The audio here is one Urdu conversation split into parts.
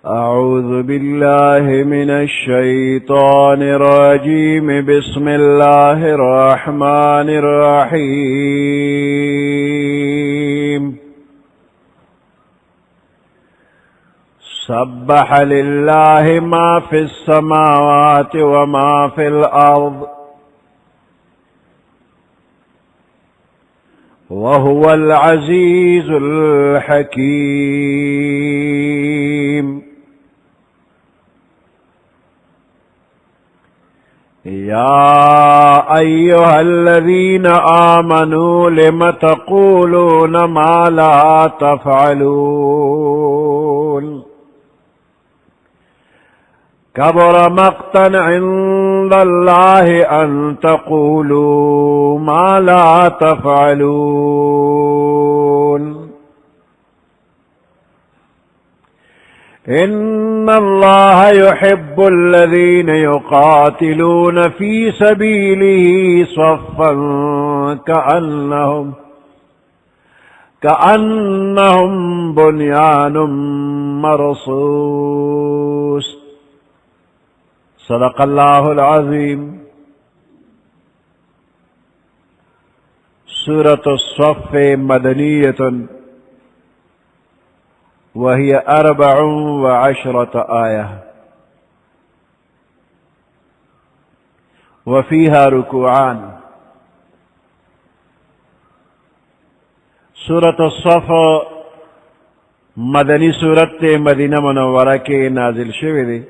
أعوذ بالله من الشيطان الرجيم. بسم الله الرحمن الرحيم. سبح لله ما في السماوات وما في الأرض وهو العزيز الحكيم. يا أيها الذين آمنوا لم تقولون ما لا تفعلون كبر مقتا عند الله أن تقولوا ما لا تفعلون. إن الله يحب الذين يقاتلون في سبيله صفا كأنهم بنيان مرصوص. صدق الله العظيم. سورة الصف مدنية وهي 14 آية وفيها ركوعان. سورة الصف مدنی سورت مدینہ منورہ کے نازل شوی دی.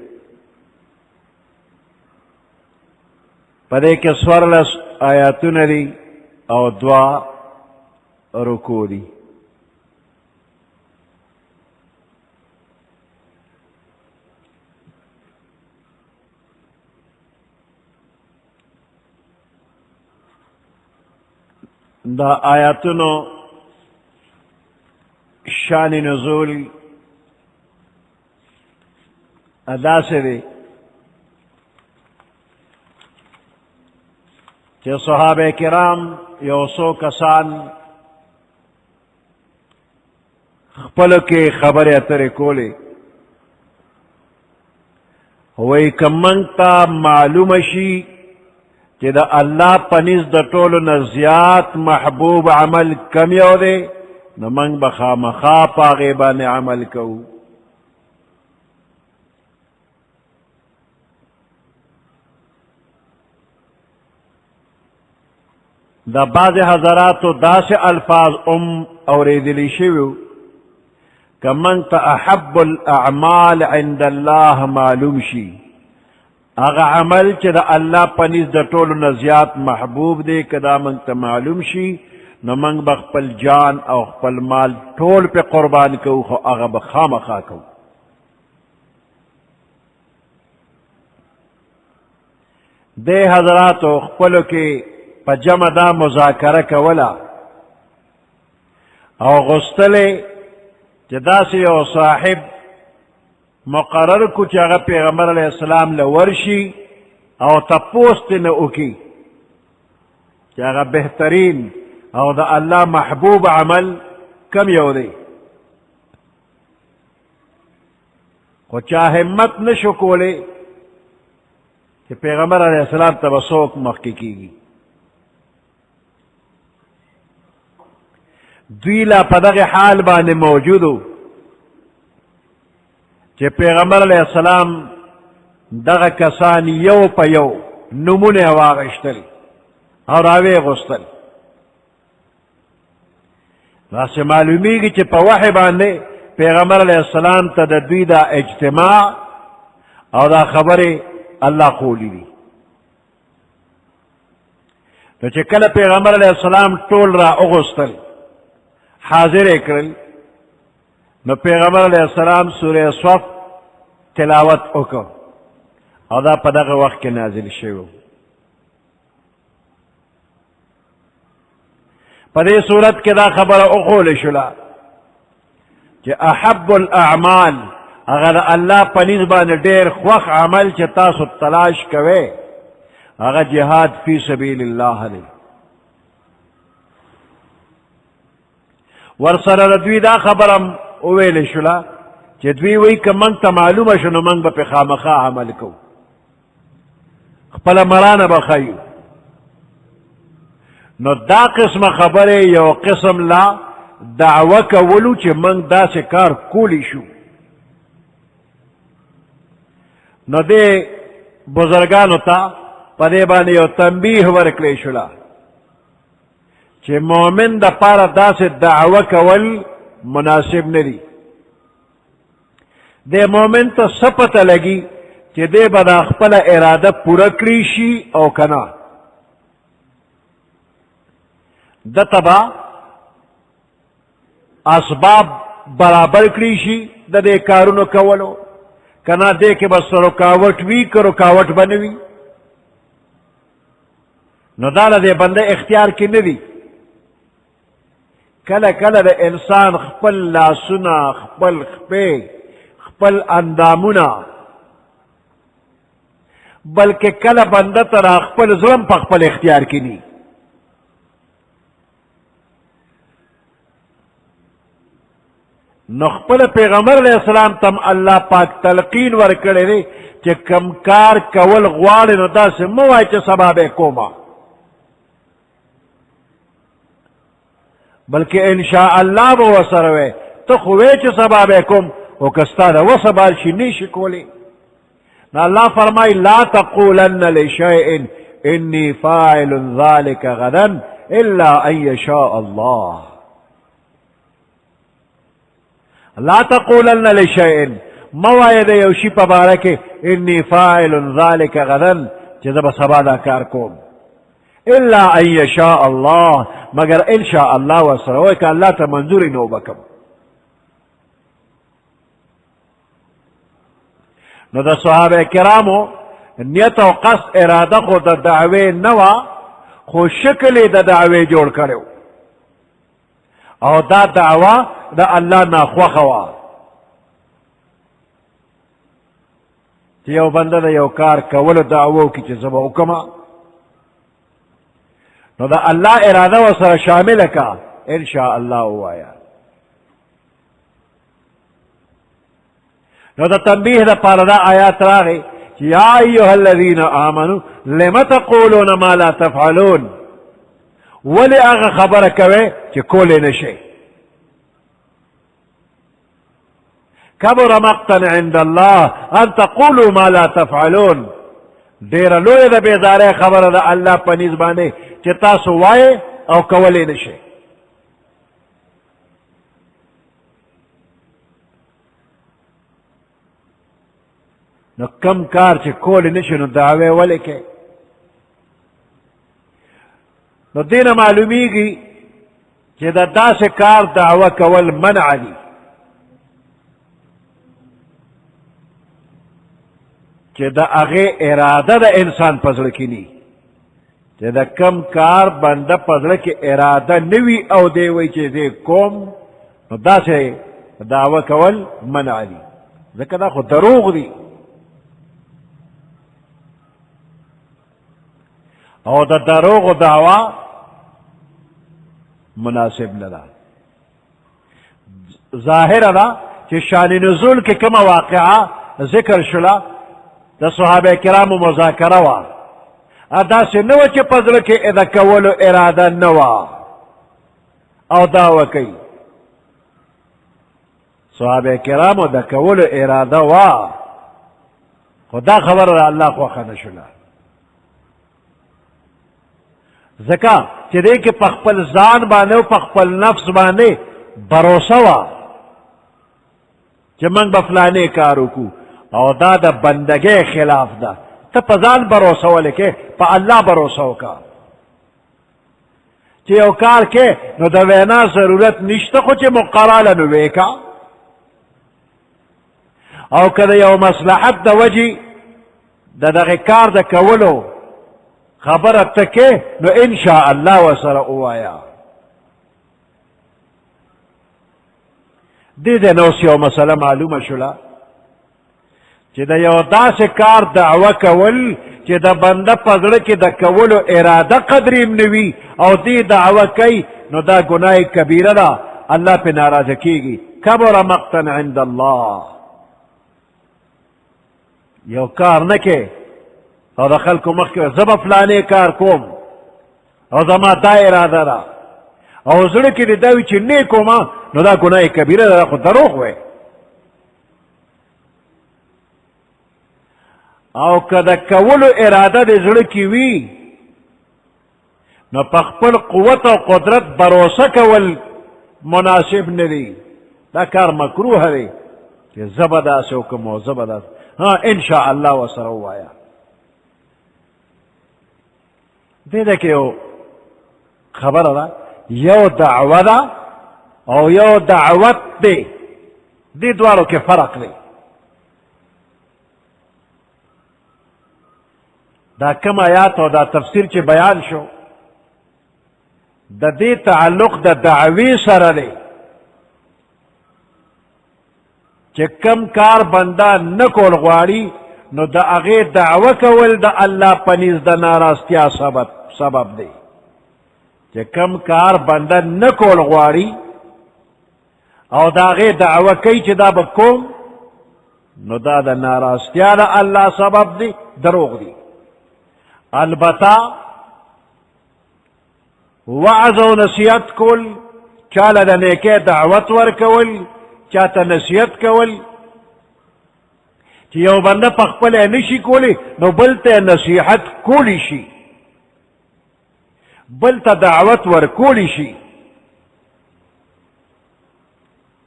پدے کے 14 آیاتون دی او 2 رکوع دی. دا آیاتونو شان نزول ادا سے دے کہ صحابہ کرام یوسو کسان خپل کے خبر اتر کولے ہوئی کمنگتا معلوم شی کہ دا اللہ پنیز دا طول نزیات محبوب عمل کمیو دے نمنگ بخا مخا پاغیبان عمل کو. دا بعض حضراتو دا سے الفاظ اوریدلی شویو کہ من تا احب الاعمال عند اللہ معلوم شی اغا عمل چه دا اللہ پنیز دا طول نزیات محبوب دے کدا منگ تا معلوم شی نو منگ بخپل جان او خپل مال طول پہ قربان کو خو اغا بخام خا کو. دے حضراتو خپلو کے پا جمع دا مذاکرہ کولا او غستلے جدا سے او صاحب مقرر کو چاگا پیغمبر علیہ السلام لورشی او تپوست نوکی چاگا بہترین او دا اللہ محبوب عمل کم یو دے خو چاہ ہمت نشو کولے کہ پیغمبر علیہ السلام تبسوک مخی کی گی. دویلا پدغ حال بانے موجودو کہ پیغمبر علیہ السلام دغ کسان یو پا یو نمون واغشتل اور آوے غستل. راس معلومی گی چھ پا وحی باندے پیغمبر علیہ السلام تا دوی دا اجتماع اور دا خبر اللہ قولی دی. تو چھ کل پیغمبر علیہ السلام طول را اغستل حاضر اکرل نو پیغمبر علیہ السلام سورہ صف تلاوت اکر اور دا پدغ وقت کے نازل شو. پدے صورت کے دا خبر اقول شلا کہ احب الاعمال اگر اللہ پنیزبان دیر خوخ عمل چھ تاسو تلاش کوئے اگر جہاد فی سبیل اللہ علیہ ورسر ردوی دا خبرم اویل شلا چې دوی وی که منگ تا معلومه شنو منگ با پی خامخا عمل کو خپل مرانه بخیو نو دا قسم خبره یو قسم لا دعوه کولو چې منگ دا سے کار کولی شو نو دے بزرگانو تا پدے بانی یو تنبیح ورکلی شلا چې مومن دا پارا دا سے دعوه کول مناسب ندی دے مومن تا سپتا لگی چې دے بدا خپل اراده پورا کړی شي او کنا د تبا اسباب برابر کړی شي د دې کارونو کولو کنا دے کے بس رکاوٹ وی که رکاوٹ بنوی نو دالا دے بندے اختیار کی ندی کل کل دے انسان خپل لاسونا خپل خپے خپل اندامونا بلکہ کل بندہ ترا خپل ظلم پا خپل اختیار کی نی نو خپل پیغمبر علیہ السلام تم اللہ پاک تلقین ورکڑے دی چه کم کار کول غواړي نو داسې مه وای چې سبا به کومه بلکې انشاء الله به ورسره وی ته خو وی چې سبا به کوم او که ستا د وسه بال شي نشي کولی نو الله فرمای لا تقولن لشیء انی فاعل ذلك غدا الا ان یشاء الله لا تقولن لشیء موائد یوشی پا بارکے انی فاعل ذالک غدا چیزا با سبا دا کار کوم الا ان یشاء اللہ مگر انشاء اللہ وسروے کہ اللہ تا منظوری نو بکم نو دا صحابہ کرامو نیت و قصد ارادہ خو دا دعوے نوا خو شکل دا دعوے جوڑ کرو او دا دعوی دا اللہ ناخوخوا چې یو بنده د یو کار کولو دعوو کی چې زبا وکما نو دا الله اراده وسره شامل کا ان شاء الله وایا نو دا تنبیه دا پاره دا آیات راغی چې یا ایها الذین آمنوا لم تقولون ما لا تفعلون ولی هغه خبره کوي چې کولې نشي كبر مقتا عند الله ان تقولوا ما لا تفعلون دیر لوی دا بیداره خبر دا اللہ پنیز باندے چه تاسو وائے او کولی نشے نو کم کار چه کولی نشے نو دعوے ولی کے نو دین معلومی گی چه دا سے کار دعوی کول منع دی چې دا هغه اراده د انسان پزړه کې ني چې دا کم کار بنده پزړه کې اراده نوي او دی وی چې دې کوم نو داسې دعوه کول منع دي ځکه دا خو دروغ دي او دا دروغ دعوه مناسب نه ده ظاهره ده چې شان نزول کې کومه واقعه ذکر شوله دا صحابه کرامو مذاکره وا ادا سے نو چې پزړه کې ادا کولو اراده نوا او دا وکي صحابه کرامو دا کولو اراده وا خدا خبر الله خو خنه شولا زکا چې دې کې پخپل ځان باندې او پخپل نفس باندې باور وا چې من بفلانه کارو کو او دا دا بندگی خلاف دا تا پا ځان بروسه ولکه پا اللہ بروسه وکا چه یو کار که نو دا وینا ضرورت نشته خو چه مقراله نو ویکا او که دا یو مصلحت دا وجی دا دغی کار دا کولو خبرت تکه نو انشاء اللہ وسر اوایا دیده نوس یو مسئله معلومه شلا چې دا یو داسې کار دعوه کول چې د بنده په زړه کې د کولو اراده قدرې م نه وي او دې دعوه کوي نو دا ګناه کبیره ده الله پې ناراضه کېږي کبر مقتا عند الله. یو کار نکې او د خلکو مخکې زه به فلانې کار کوم او زما دا اراده ده او زړه کې دې دا وي چې نه کوم نو دا ګناه کبیره ده، خو دروغ وی. او که د کولو اراده د زړه کې وي نو په خپل قوت او قدرت بروسه کول مناسب نه دی، دا کار مکروه دی چې زه به داسې وکړم او زه به داسې ان شاء الله ورسره ووایه. دې ده کې یو خبره ده، یو دعوه ده او یو دعوت دی، دې دواړو کې فرق دی. دا کم آیات او دا تفسیر چې بیان شو د دې تعلق د دعوی سره دی چې کم کار بنده نه کول غواړي نو د هغې دعوه کول د الله په نزد د ناراضتیا سبب دی. چې کم کار بنده نه کول غواړي او د هغې دعوه کوي چې دا به کوم نو دا د ناراضتیا د الله سبب دی، دروغ دی. البته وعظ او نصیحت کول، چاله د نیکۍ دعوت ورکول، چاته نصیحت کول، چې یو بنده په خپله نشي کولی نو بل ته نصیحت کولی شي، بل ته دعوت ورکولی شي.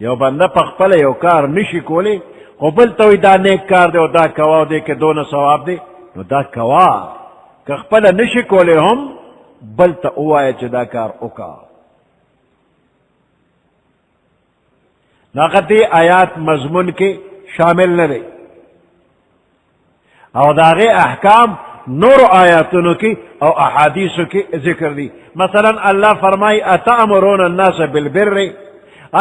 یو بنده په خپله یو کار نشي کولی خو بل ته وایي دا نیک کار دی او دا کوه او دې کې دونه ثواب دی نو دا کوه. که خپله نشي کولی هم بل ته ووایه چې دا کار وکړه. هغه دې آیات مضمون کې شامل نه دی او د هغې احکام نور آیاتونو کې او احادیثو کې ذکر دی. مثلا الله فرمایي اتأمرون الناس بالبر،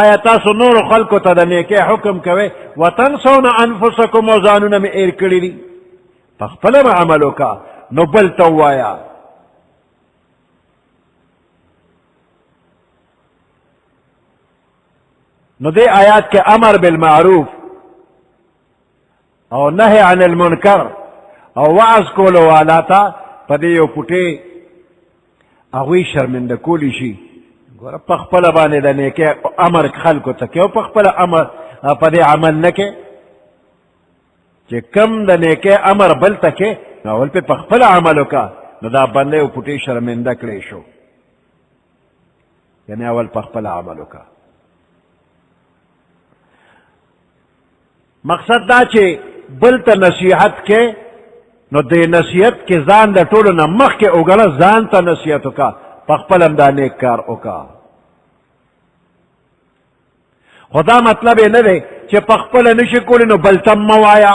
آیا تاسو نور خلکو ته د نیکۍ حکم کوئ وتنسون انفسکم او ځانونه مې ایر کړي دي، په خپله به عمل وکړه نو بل ته ووایه. نو دې آیات کې امر بالمعروف او نهی عن المنکر او وعظ کولو والا ته په دې یو پوټې هغوی شرمنده کولی شي. ګوره په خپله باندې د نیکۍ امر خلکو ته کوي او په خپله امر په دې عمل نه کوي. چې کم د نیکۍ امر بل ته کوي نو اول پې په خپله عمل وکړه نو دا بنده یو پوټې شرمنده کړی شو، یعنې اول په خپله عمل وکړه. مقصد دا چې بل ته نصیحت کې نو دې نصیحت کې ځان د ټولو نه مخکې وګڼه، ځان ته نصیحت وکړه، په خپل هم دا نیک کار وکړه. خو دا مطلب یې نه دی چې په خپله نشي کولی نو بل ته مه وایه،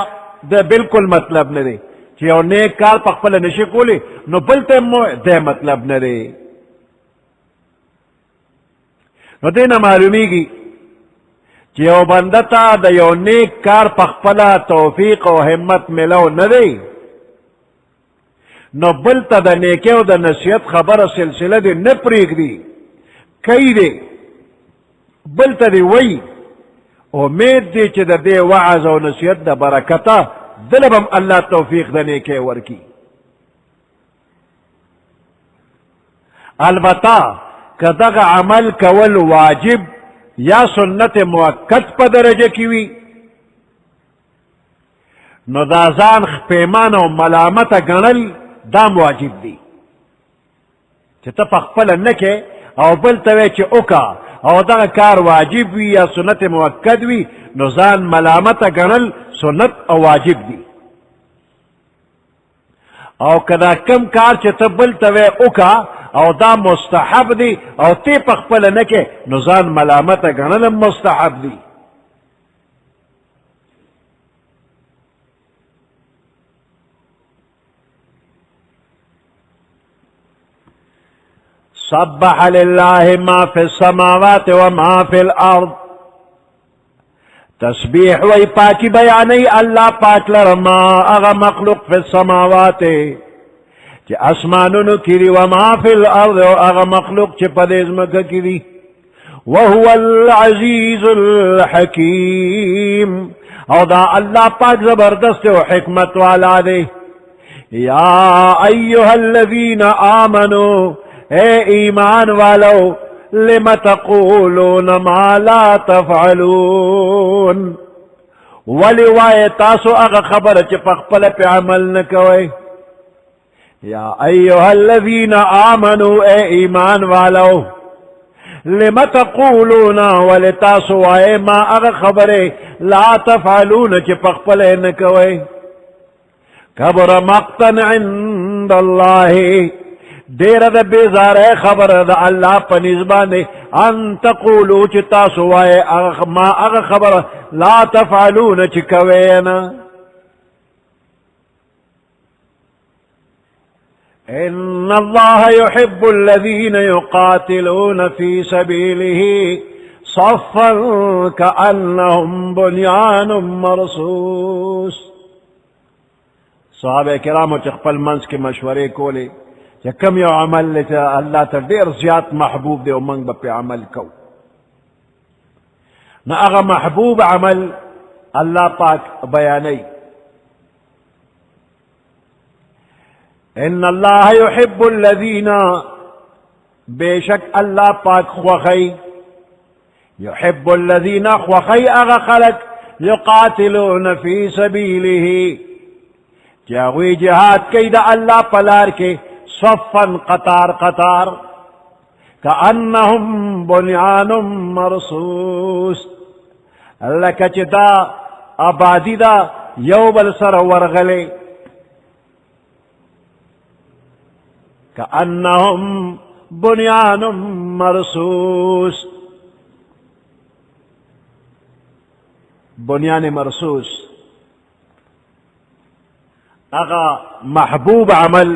دا بالکل مطلب نه دی. چې یو نیک کار په خپله نشي کولی نو بل ته مه وایه، دا مطلب نه دی. نو دې نه معلومیږي چې یو بنده ته د یو نیک کار په خپله توفیق او همت ملو نه دی نو بل ته د نیکۍ او د نصیحت خبره سلسله دې نه پرېږدي، کوي دې بل ته دې وایي، امید دی چې د دې وعظ او نصیحت د برکته دله به هم الله توفیق د نیکۍ ورکي. البته که دغه عمل کول واجب یا سنت موقت په درجه کې وي نو دا ځان خپیمان او ملامته ګڼل دا واجب دی. چې ته په خپله نه کې او بل ته وایې چې وکړه او دغه کار واجب وي یا سنت موقت وي نو ځان ملامته ګڼل سنت او واجب دی. او که دا کم کار چې ته بل ته وایې وکړه او دا مستحب دی او تی په خپله نه کې نو ځان ملامته ګڼل هم مستحب دی. سبح لله ما في السماوات وما في الارض، تسبیح وی پاکی بیانی اللہ پاک لرما اغا مخلوق فی السماوات چی اسمانونو کری وما فی الارض و اغا مخلوق چی پدیزمکا کری وهو العزیز الحکیم، او دا اللہ پاک زبردست و حکمت والا دے. یا ایها الذین آمنوا، اے ایمان والو، لم تقولون ما لا تفعلون، ولی وای تاسو اغا خبر چی پخپل پی عمل نکوئے. یا ایها الذین آمنوا، اے ایمان والو، لم تقولون، ولی تاسو وای ما اغا خبر لا تفعلون چی پخپل نکوئے. کبر مقتا عند اللہ، دیر دا بیزار خبر دا اللہ پنزبان ان تقولو چی تاسو وائے ما اغا خبر لا تفعلون چی کوینا. ان اللہ يحب الذین یقاتلون فی سبیلہ صفا کأنہم بنیان مرصوص. صحابہ کرامو چی خپل منز کی مشورے کولے کہ کم یو عمل لیتا اللہ تا دیر زیاد محبوب دے و منگ با پی عمل کو. نا اغا محبوب عمل اللہ پاک بیانی. ان اللہ يحب الذین، بے شک اللہ پاک خوخی، يحب الذین خوخی اغا خلق، یقاتلون فی سبیلہ، جاوی جہاد کی دا اللہ پلار کے، صفا قطار قطار، کأنہم بنیان مرصوص، اللہ کچھ دا آبادی دا یو بل سر ورغلے، کأنہم بنیان مرصوص. بنیان مرصوص اغا محبوب عمل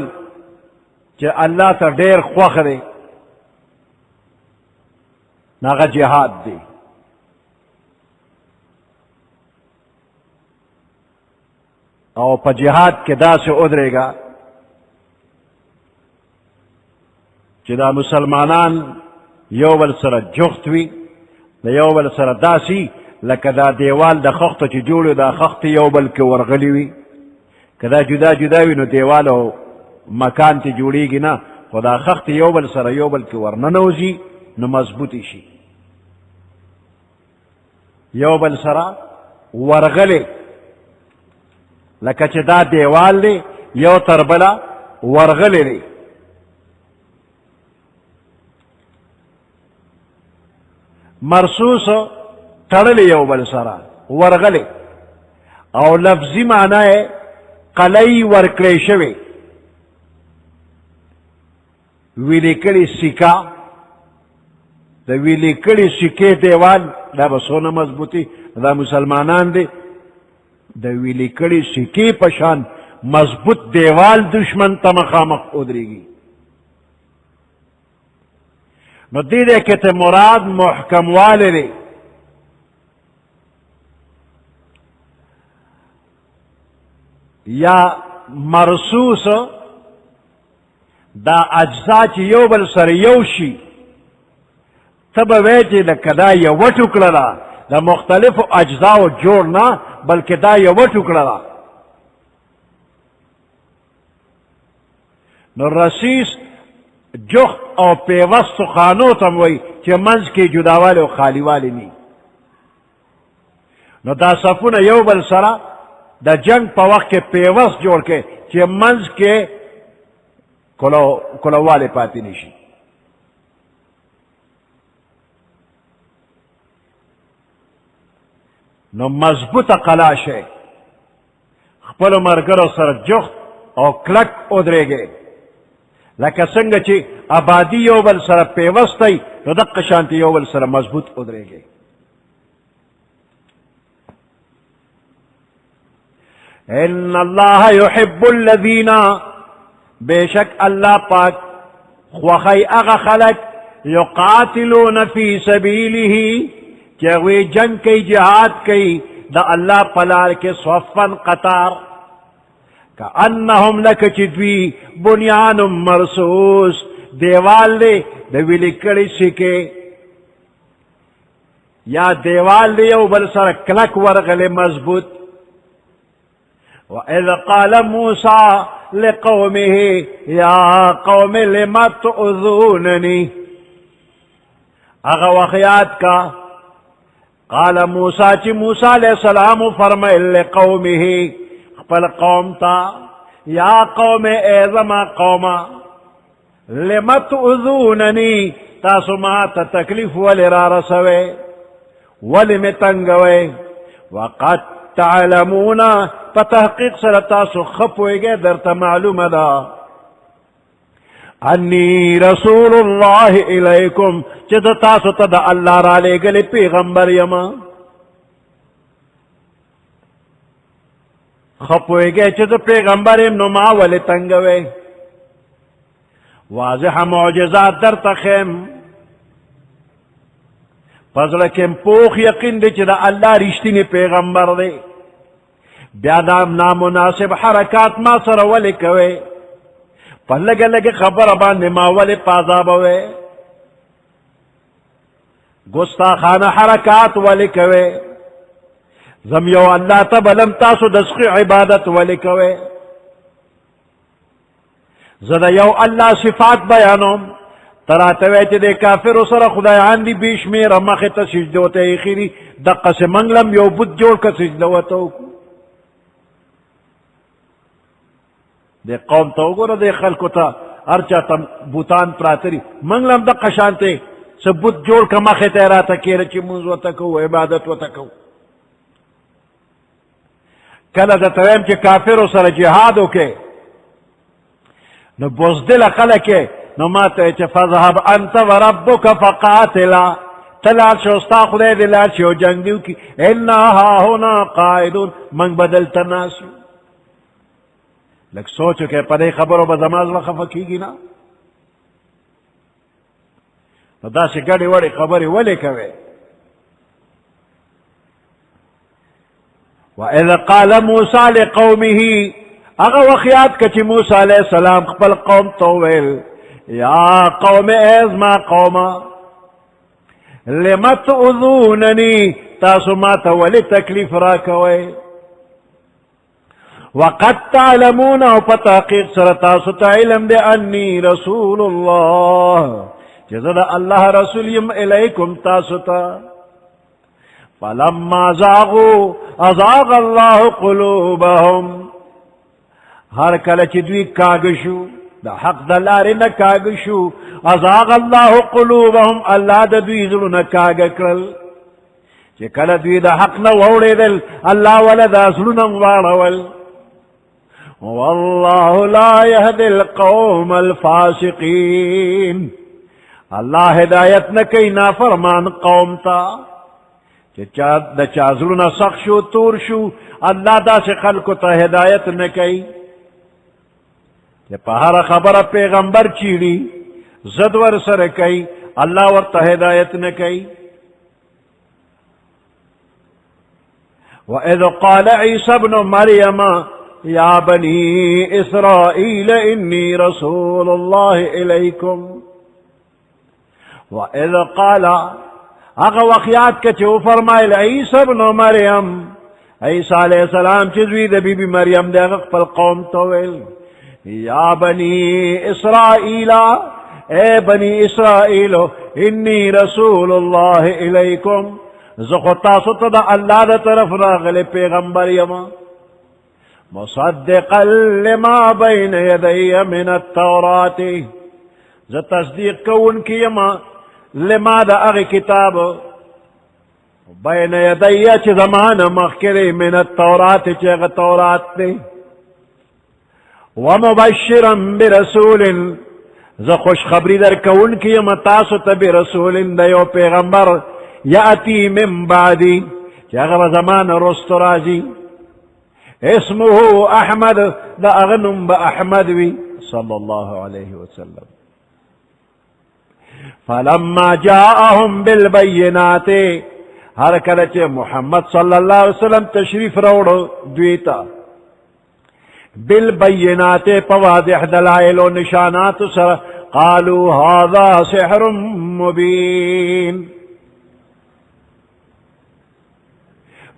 کہ اللہ تا دیر خوخ دے، ناغا جہاد دے. او پا جہاد کے دا سے ادرے گا کہ دا مسلمانان you bill sir جخت we, the you بل سر داسی لکه دا دیوال دا خخت چی جوڑو دا خخت یو بل کے ورغلی وی. کہ دا جدا جدا وی نو دیوالو مکان تی جوڑی گی نا، خدا خخت یو بل سر یو بل کی ورننوزی نو مضبوطی شی. یو بل سر ورغلے لکه چی دا دیوال دے you Tarbela ورغلے they. Marsoos تڑلی you بل سر ورغلے، او لفظی معنی ہے قلعی ورکڑے شوے، ویلی کڑی سکا، دا ویلی کڑی سکے دیوال دا بسونا مضبوطی دا مسلمانان دے، دا ویلی کڑی سکے پشان مضبوط دیوال دشمن تا مخامخ ادرے گی. نو دیدے کہتے مراد محکم والے دے. یا مرصوص دا اجزا چی یو بل سر یو شی، تب ویچی لکه دا یو ٹکڑا دا مختلف اجزا و جوڑنا، بلکہ دا یو ٹکڑا. نو رسیس جخت او پیوست خانو تم وی چی منز کی جداوالی و خالی والی نی. نو دا صفون یو بل سرا دا جنگ پا وقت کے پیوست جوڑ کے چی منز کے کلو والے پاتی نیشی. نو مضبوط قلاش ہے، خپل مرگرو سر جخت او کلک ادرے گئے، لکه څنګه چې آبادی یو بل سره پیوستی نو دقه شانتی یو بل سره مضبوط ادرے گئے. ان اللہ یحب الذین، بے شک اللہ پاک خوخی اغا خلق، یقاتلون فی سبیلہ، چاہوی جنگ کی جہاد کی دا اللہ پلار کے صفن قطار، کأنہم لکچدوی بنیان مرصوص، دیوال دے دا ویلی کڑی سکے، یا دیوال دی یو بل سر کلک ورغلی مضبوط. وَإِذْ قَالَ مُوسَى لِقَوْمِهِ يَا قَوْمِ لِمَ تُؤْذُونَنِي. اغا وخیات کا قال موسیٰ چی موسیٰ علیہ السلام فرمائے لقومه خپل قوم تا یا قوم ایزما قوما لِمَ تُؤْذُونَنِي تاسو ما تا تکلیف ولی را رسوے ولی میں تنگوے وقد تعلمون فتحقیق سرتاسو خپوئے گے در تا معلوم دا انی رسول اللہ علیکم چد تاسو تد اللہ را لے گلی پیغمبر یما خپوئے گے چد پیغمبر نما ولی تنگوے واضح معجزات در تخیم پزلکم پوخ یقین دی چدا اللہ رشتینی پیغمبر دی بیادام نامناسب حرکات ما سر ولی کوئے پا لگے لگے خبر باندے ما ولی پازابوئے گستاخانہ حرکات ولی کوئے زمیو اللہ تبلم تاسو دسقی عبادت ولی کوئے زدہ یو اللہ صفات بیانوم تراتوے چی دے کافر سر خدایان دی بیش میرا مخیط سجدوتے ایخیری دقا سے منگلم یو بود جوڑ کا سجدوتو کو دے قوم تو گو دے خلقو تا ارچا تا بوتان پراتری منگلم دقا شانتے سبوت جوڑ کا مخیط ایراتا کیر چی منز و تکو عبادت و تکو کلا دا تویم چی کافر سر جہادو کے نو بزدل خلقے نو ماتے چی فضحب انت و ربک فقاتلا تلال شوستا خدای دلال شو جنگ دیو کی انا ہا ہونا قائدون منگ بدل تناسو لگ سوچو کہ پدے خبرو بزماز و خفا کی گی نا دا سے گڑی وڑی خبری ولی کوئے وَإِذْ قَالَ مُوسَى لِقَوْمِهِ اگا وخیات کچی موسیٰ علیہ السلام قبل قوم توویل یا قوم ایزما قوما لِمَ تُؤْذُونَنِي تاسو ما تولی تکلیف را کوئے وقد تعلمون او پتاقیق سر تاسو تا علم دے انی رسول اللہ جزد اللہ رسولیم الیکم تاسو تا فلما زاغوا ازاغ اللہ قلوبهم ہر کلچ دوی کاگشو دا حق دلاری نکاگشو ازاغ اللہ قلوبهم اللہ دا دوی ظلو نکاگکرل چی کل دوی دا حق نووڑی دل اللہ ولدا ظلو نوارول واللہ لا یهدی القوم الفاسقین اللہ ہدایت نکی نافرمان قوم تا دا چازلونا سخ شو تور شو اللہ دا سے خلقو تا ہدایت نکی پہارا خبر پیغمبر چیڑی زدور سر کئی اللہ ورطا ہدایت نکی وَإِذْ قَالَ عِيسَى ابْنُ مَرْيَمَ يَا بَنِي إِسْرَائِيلَ إِنِّي رَسُولُ اللَّهِ إِلَيْكُمْ وَإِذْ قَالَ اگا وقیات کچھو فرمائل عیسیٰ ابن مریم عیسیٰ علیہ السلام چیزوی بی بی مریم دے اگا پل قوم تویل یا بنی اسرائیل اے بنی اسرائیلو انی رسول اللہ علیکم زخطا ستا اللہ دا طرف راغل پیغمبر یما مصدقا لما بین یدی من التورات ز تصدیق کون کی یما لما دا اغی کتاب بین یدی چی زمان مخکری من التورات چی اغی تورات دی ومبشرا برسول ز خوش خبری در کون کی متاسو تا برسول دیو پیغمبر یاتی من بعدی چی اغی زمان رست راجی اسمه احمد دا اغنم با احمد وی صلی اللہ علیہ وسلم فلما جاءهم بالبینات ہر کلچ محمد صلی اللہ علیہ وسلم تشریف روڑو دویتا بالبینات پواضح دلائل و نشانات سر قالوا هذا سحر مبین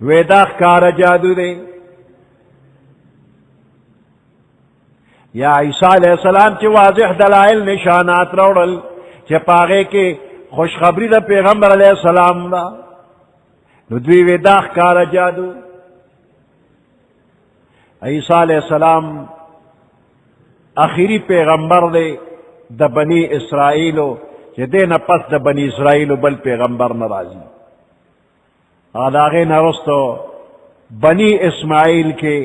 ویدا ښکارا جادو دے. یا عیسیٰ علیہ السلام چی واضح دلائل نشانات روڑل چی پاغے کے خوشخبری دا پیغمبر علیہ السلام دا نو دوی ویدا ښکارا جادو. عیسیٰ علیہ السلام آخری پیغمبر دے دا بنی اسرائیلو چی دے نا پس دا بنی اسرائیلو بل پیغمبر نرازی. آداغے نرستو بنی اسماعیل کے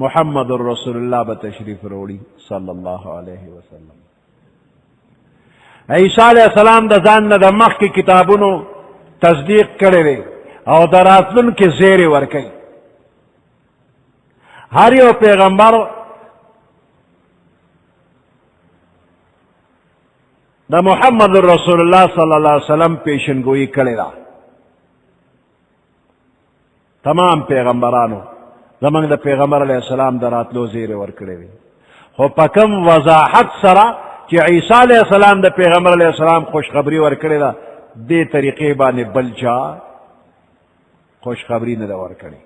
محمد الرسول اللہ بتشریف روڑی صلی اللہ علیہ وسلم. عیسیٰ علیہ السلام دا زان دا مخ کی کتابونو تصدیق کرے دے او دراتلن کے زیر ورکی. ہر یو پیغمبر دا محمد الرسول اللہ صلی اللہ علیہ وسلم پیشن گوئی کرے دا. تمام پیغمبرانو زمان دا پیغمبر علیہ السلام دا راتلو زیر ورکڑے دی. خو پکم وضاحت سرا چی عیسیٰ علیہ السلام دا پیغمبر علیہ السلام خوشخبری ورکڑے دا دے طریقے بانے بلچا خوشخبری ندا ورکڑے.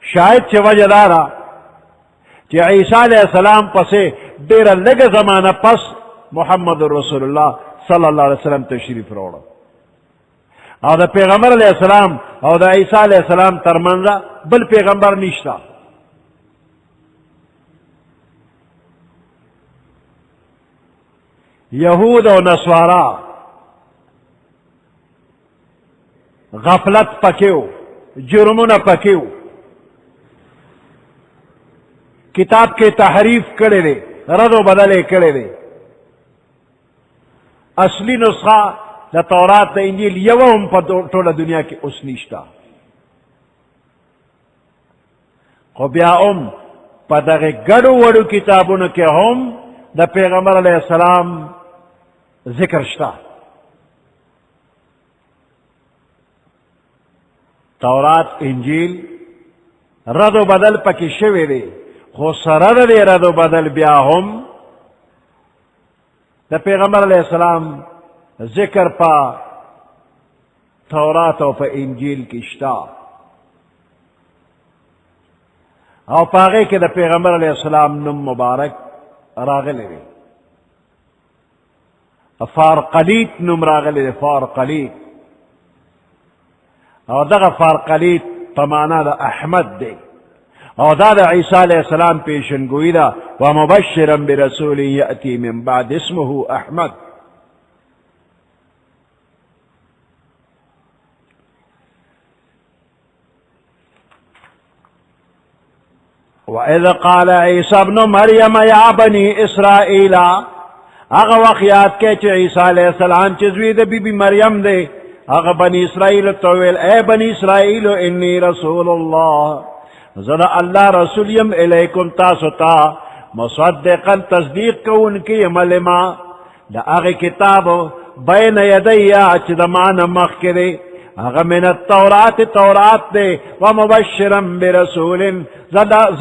شاید چی وجہ دارا چی عیسیٰ علیہ السلام پسے دیر لگ زمانہ پس محمد رسول اللہ صلی اللہ علیہ وسلم تشریف روڑا او دا پیغمبر علیہ السلام او دا عیسیٰ علیہ السلام ترمنزا بل پیغمبر نشتا. یہود و نصارا غفلت پکیو جرمون پکیو کتاب کے تحریف کرے دے رد و بدلے کرے دے. اصلی نسخہ دا تورات دا انجیل یوم پا طول دنیا کی اس نشتا. خو بیا پا دا گڑو وڑو کتابونو کے ہم دا پیغمبر علیہ السلام ذکر شتا. تورات انجیل رد و بدل پکی شوی دے خو سرد دے رد و بدل بیا ہم دا پیغمبر علیہ السلام ذکر پا تورات و پا انجیل کی شتا. او پاگے کے دا پیغمبر علیہ السلام نم مبارک راغلے دے فارقلیت نم راغلے دے فارقلیت. او دا فارقلیت پمانا دا احمد دے او دا عیسیٰ علیہ السلام پیشن گوئی دا ومبشرا برسول یأتی من بعد اسمه احمد. وَإِذْ قَالَ عِيسَى ابْنُ مَرْيَمَ يَا بَنِي إِسْرَائِيلَ اغا وقیات کے چھ عیسیٰ علیہ السلام چزوید بی بی مریم دے اغا بنی اسرائیل تویل اے بنی اسرائیل انی رسول اللہ زدہ اللہ رسول یم علیکم تاستا مصدقا تصدیق کون کی ملما دا اغی کتاب بین یدیا چھ دمان مخ کرے اغا من التورات تورات دے ومبشرا برسول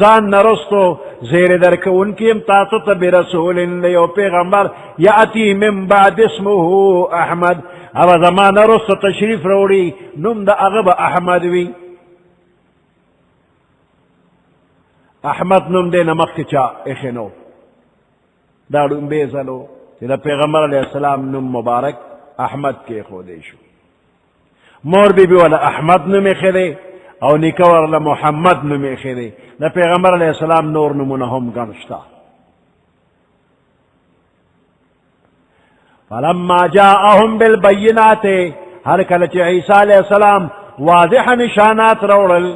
زان نرستو زیر درک ان کی امتاطت برسول لیو پیغمبر یاتی من بعد اسمه احمد او زمان نرستو تشریف روڑی نم دا اغب احمد وی. احمد نم دے نمک چا اخنو دا دن بیزلو دا پیغمبر علیہ السلام نم مبارک احمد کے خودشو. مور بی بی والا احمد نمی خیدے او نکور محمد نمی خیدے. دا پیغمبر علیہ السلام نور نمونہم گنشتا. فلما جاءهم بالبینات ہر کلچ عیسیٰ علیہ السلام واضح نشانات روڑل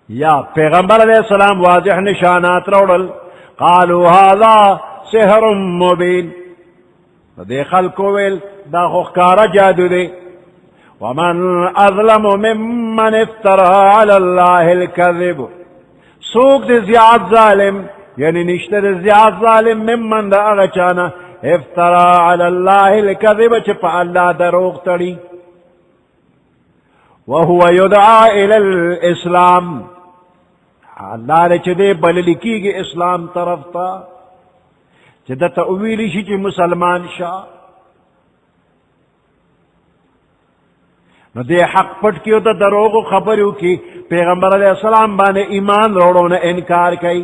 یا پیغمبر علیہ السلام واضح نشانات روڑل قالوا هذا سحر مبین دے خلقو ویل دا خکارا جادو دے. ومن اظلم ممن افترى على الله الكذب سوک دے زیاد ظالم یعنی نشتر دے زیاد ظالم ممن دا اغچانا افترى على الله الكذب چپا اللہ دروغ تڑی وهو يدعى الى الاسلام اللہ نے چدے بللی کی گی اسلام طرف تا چدہ تأویلی شی چی مسلمان شاہ نو دے حق پٹ کیو دا دروغ خبریو کی پیغمبر علیہ السلام بانے ایمان روڑو نے انکار کئی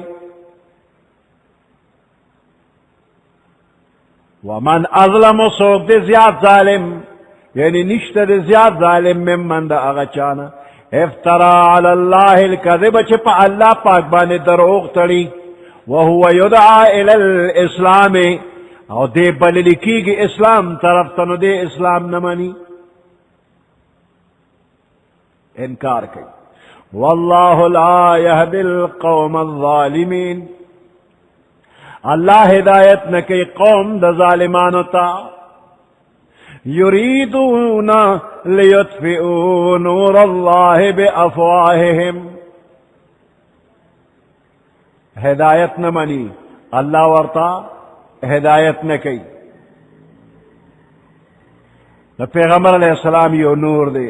ومن اظلم سوک دے زیاد ظالم یعنی نشتہ دے زیاد ظالم ممن دا اغا چانا افترا علی اللہ الکذب چپا اللہ پاک بانے دروغ تڑی وہو یدعا الى الاسلام او دے بللکی گی اسلام طرف تنو دے اسلام نمانی انکار کی واللہ لا یہدی القوم الظالمین اللہ ہدایت نہ کی قوم دا ظالمانو تا یریدون لیطفئوا نور اللہ بافواہہم ہدایت نہ منی اللہ ورتا ہدایت نہ کی پیغمبر علیہ السلام you Noor they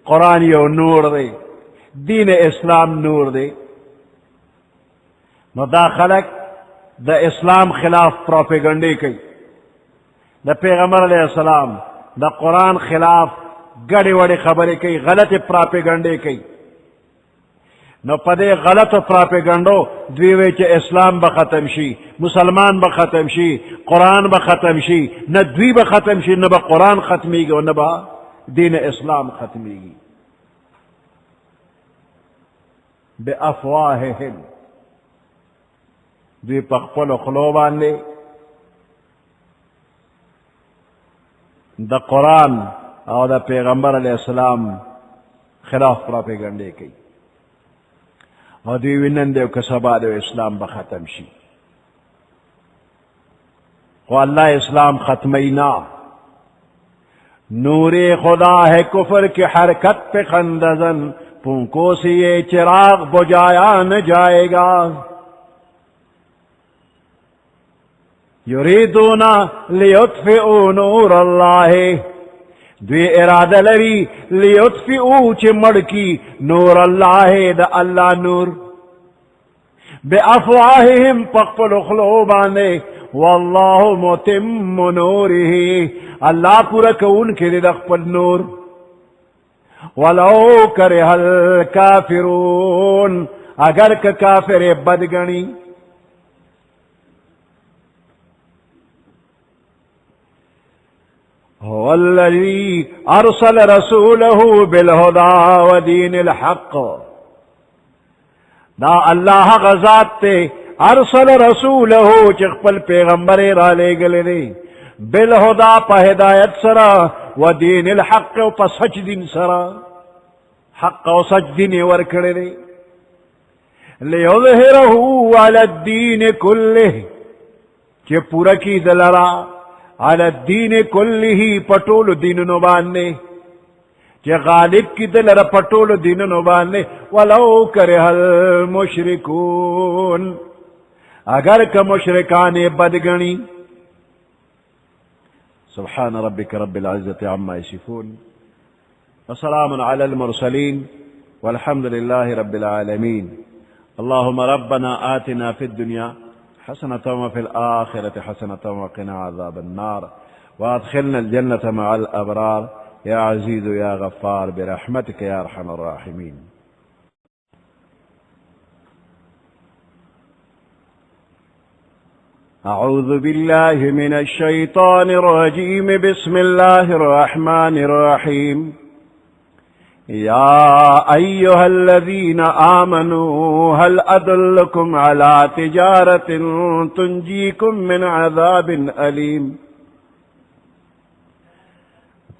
Quran you نور دے دین اسلام نور دے نو دا خلق دا اسلام خلاف پروپیگنڈے کی دا پیغمبر علیہ السلام دا قرآن خلاف گڑی وڑی خبریں کی غلط پروپیگنڈے کی نو پدے غلط پروپیگنڈو دویوے چے اسلام با ختم شی مسلمان با ختم شی قرآن با ختم شی نہ دوی با ختم شی نہ با قرآن ختمی گی نہ با دین اسلام ختمی گی بے افواہہم دوی پخپل خلو باندے دا قرآن اور دا پیغمبر علیہ السلام خلاف پروپیگنڈے کی اور دوی ونن دیو کسبا دیو اسلام با ختم شی خو اللہ اسلام ختمینا نور خدا ہے کفر کی حرکت پہ خندزن پونکوں سے یہ چراغ بجایا نہ جائے گا یریدون لیطفئوا نور اللہ دوی ارادہ لری لیطفئوا چھ مڑکی نور اللہ دا اللہ نور بے افواہہم پخپل خلو باندے واللہ متم نورہ اللہ پورا کون کے دے خپل نور ولو کرہ الکافرون اگر کا کافر بدگنی هو الذي ارسل رسوله بالهدى ودين الحق دا اللہ غزات تے ارسل رسوله چخپل پیغمبر را لے گلے دے بالهدى پا ہدایت سرا ودین الحق پا سچ دین سرا حق و سچ دین ورکڑے دے لیظہرہ علی الدین کلہ چے پورا کی دلرا علی الدین کلہ پٹول دین نباننے چے غالب کی دلر پٹول دین نباننے ولو کرہ المشرکون اگر کا مشرکان بدگنی سبحان ربك رب العزة عما يصفون وسلام على المرسلين والحمد لله رب العالمين اللهم ربنا آتنا في الدنيا حسنة وفي الآخرة حسنة وقنا عذاب النار وأدخلنا الجنة مع الأبرار يا عزيز يا غفار برحمتك يا أرحم الراحمين أعوذ بالله من الشيطان الرجيم بسم الله الرحمن الرحيم يا أيها الذين آمنوا هل أدلكم على تجارة تنجيكم من عذاب أليم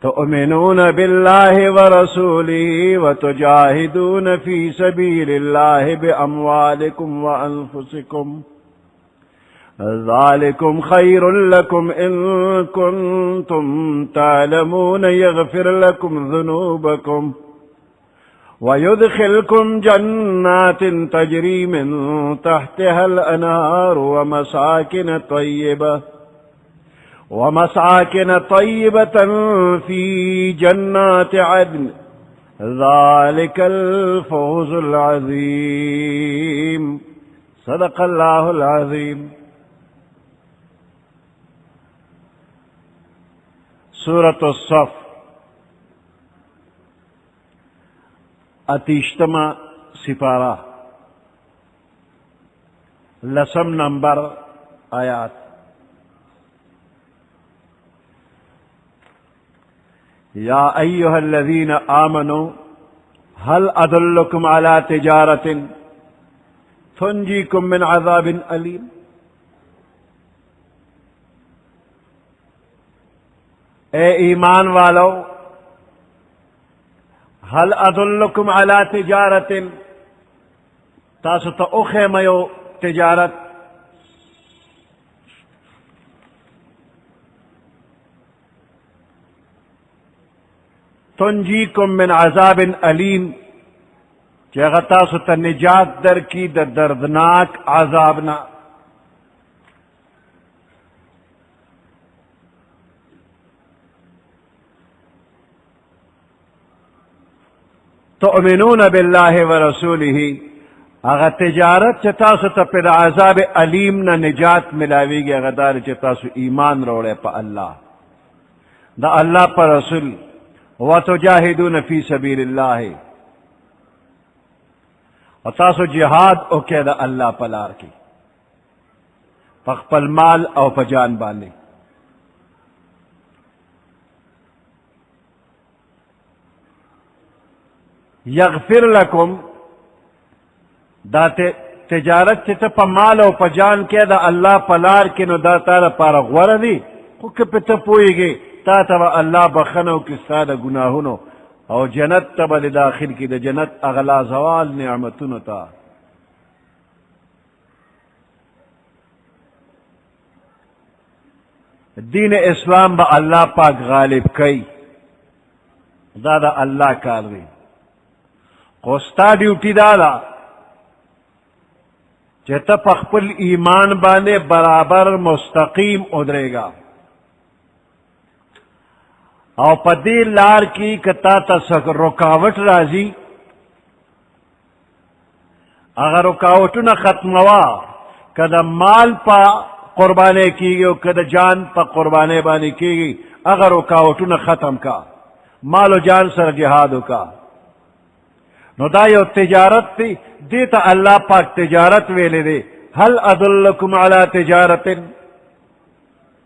تؤمنون بالله ورسوله وتجاهدون في سبيل الله بأموالكم وأنفسكم ذلكم خير لكم إن كنتم تعلمون يغفر لكم ذنوبكم ويدخلكم جنات تجري من تحتها الأنهار ومساكن طيبة في جنات عدن ذلك الفوز العظيم صدق الله العظيم سورة الصف اتیشتما سپارہ لسم نمبر آیات یا ایہا الذین آمنوا هل ادلکم علی تجارت تنجیکم من عذاب علیم. اے ایمان والو، هل ادلکم علی تجارت تاسو تا اخیمیو تجارت تنجیکم من عذاب علیم چاگہ تاسو تا نجات در کی در دردناک عذابنا. تؤمنون باللہ ورسولہ اگر تجارت چا تاسو تا پر عذاب علیم نا نجات ملاوی گی اگر دار چا تاسو ایمان روڑے پا اللہ دا اللہ پا رسول وتجاہدون فی سبیل اللہ و تاسو جہاد اوکے دا اللہ پلار کی پخپل مال او پجان بانے. یغفر لکم دا تجارت چی تا پا مال او پجان کے دا اللہ پلار کی نو دا تا دا پارا غور دی خو کپی تا پوئی گی تا تا اللہ بخنو کستا دا گناہونو او جنت تا با داخل کی دا جنت اغلا زوال نعمتونو تا. دین اسلام با اللہ پاک غالب کئی دا دا اللہ کار دی. خوستا ڈیوٹی دادا چہتا پخپل ایمان بانے برابر مستقیم ادرے گا او پدی لار کی کتا تا رکاوٹ رازی اگر رکاوٹنا ختموا کدا مال پا قربانے کی گی کدا جان پا قربانے بانے کی گی اگر رکاوٹنا ختم کا مال و جان سر جہادو کا نو دا یو تجارت تی دیتا اللہ پاک تجارت ویلے دے. هل ادلکم علی تجارت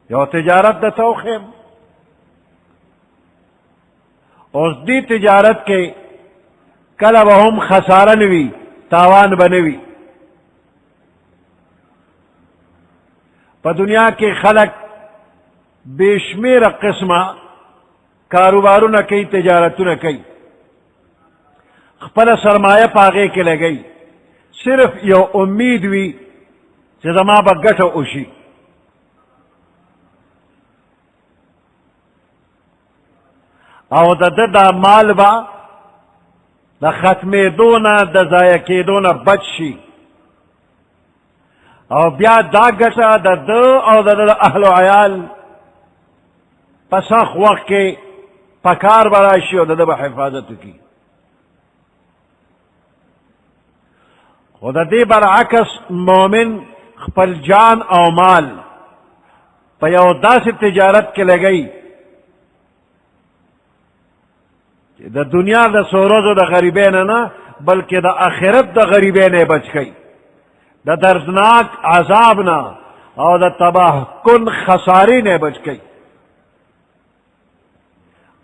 یو تجارت دا توخیم اس دی تجارت کے کلا بہم خسارہ نوی تاوان بنوی. پا دنیا کے خلق بیشمیر قسمہ کاروبارو نہ کئی تجارتو نہ کئی خپل سرمایہ پاگے کے لے گئی صرف یو امید وی چی زما با گٹو اوشی. او دا مال با دا ختم دونا دا ضائع کے دونا بچ شی او بیا دا گٹا دا او دا اہل و عیال پسخ وقت کے پکار براشی او دا با حفاظت کی. خدا دی برعکس مومن خپل جان او مال پا یو دا سی تجارت کے لگئی دا دنیا دا سوروزو دا غریبین نا بلکہ دا آخرت دا غریبین بچ گئی دا دردناک عذابنا او دا تباہ کن خساری نے بچ گئی.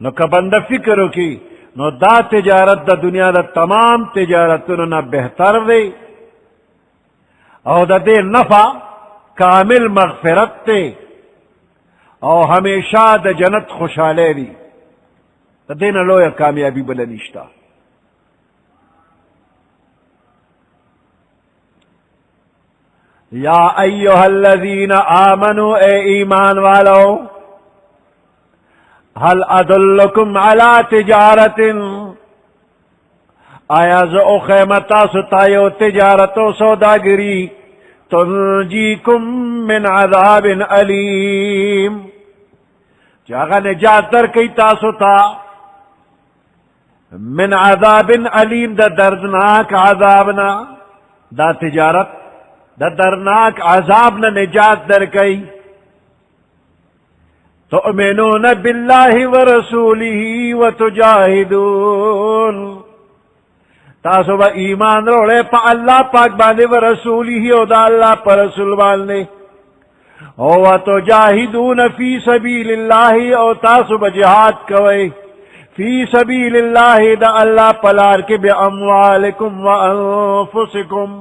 نو کبندہ فکرو کی نو دا تجارت دا دنیا دا تمام تجارتوں نا بہتر دی او دا دے نفع کامل مغفرت تے او ہمیشہ دا جنت خوشحالے دی دا دینا لویا کامیابی بلنشتا. یا ایہا الذین آمنوا اے ایمان والو هل ادلکم علی تجارت آیا ز اخیمتا ستایو تجارت و سوداگری تنجیکم من عذاب علیم چاگا نجات در کئی تاسو تا من عذاب علیم دا دردناک عذابنا دا تجارت دا دردناک عذابنا نجات در کئی. تؤمنون باللہ ورسولہ وتجاہدون تاسو با ایمان روڑے پا اللہ پاک باندے و رسولی ہی او دا اللہ پا رسول باندے او تجاہدون فی سبیل اللہ او تاسو با جہاد کوئے فی سبیل اللہ دا اللہ پلار کے بے اموالکم و انفسکم